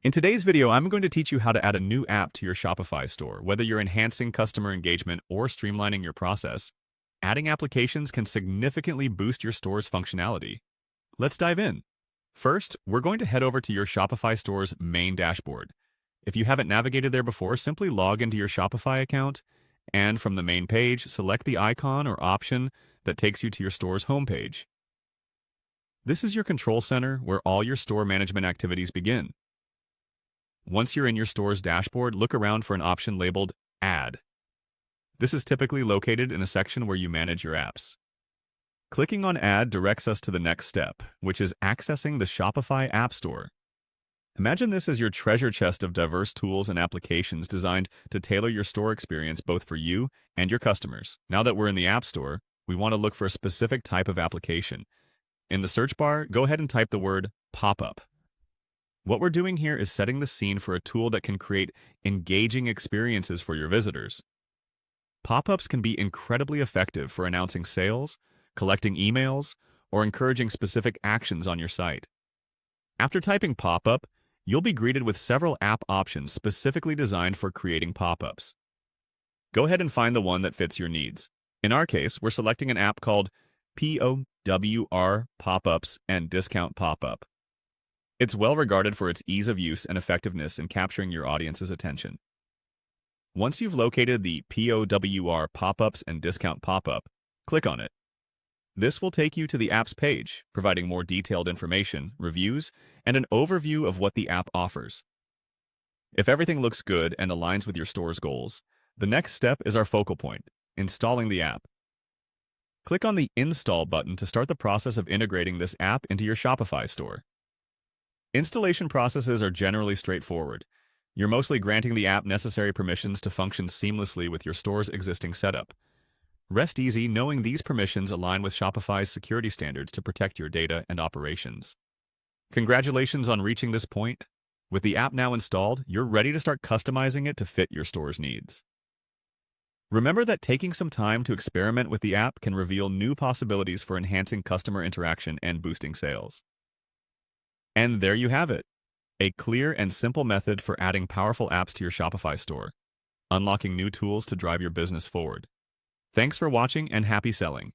In today's video, I'm going to teach you how to add a new app to your Shopify store. Whether you're enhancing customer engagement or streamlining your process, adding applications can significantly boost your store's functionality. Let's dive in. First, we're going to head over to your Shopify store's main dashboard. If you haven't navigated there before, simply log into your Shopify account, and from the main page, select the icon or option that takes you to your store's homepage. This is your control center where all your store management activities begin. Once you're in your store's dashboard, look around for an option labeled Add. This is typically located in a section where you manage your apps. Clicking on Add directs us to the next step, which is accessing the Shopify App Store. Imagine this as your treasure chest of diverse tools and applications designed to tailor your store experience both for you and your customers. Now that we're in the App Store, we want to look for a specific type of application. In the search bar, go ahead and type the word Pop-up. What we're doing here is setting the scene for a tool that can create engaging experiences for your visitors. Pop-ups can be incredibly effective for announcing sales, collecting emails, or encouraging specific actions on your site. After typing pop-up, you'll be greeted with several app options specifically designed for creating pop-ups. Go ahead and find the one that fits your needs. In our case, we're selecting an app called POWR Pop-ups and Discount Pop-up. It's well regarded for its ease of use and effectiveness in capturing your audience's attention. Once you've located the POWR Pop-ups and Discount Pop-up, click on it. This will take you to the app's page, providing more detailed information, reviews, and an overview of what the app offers. If everything looks good and aligns with your store's goals, the next step is our focal point, installing the app. Click on the Install button to start the process of integrating this app into your Shopify store. Installation processes are generally straightforward. You're mostly granting the app necessary permissions to function seamlessly with your store's existing setup. Rest easy knowing these permissions align with Shopify's security standards to protect your data and operations. Congratulations on reaching this point. With the app now installed, you're ready to start customizing it to fit your store's needs. Remember that taking some time to experiment with the app can reveal new possibilities for enhancing customer interaction and boosting sales. And there you have it, a clear and simple method for adding powerful apps to your Shopify store, unlocking new tools to drive your business forward. Thanks for watching and happy selling.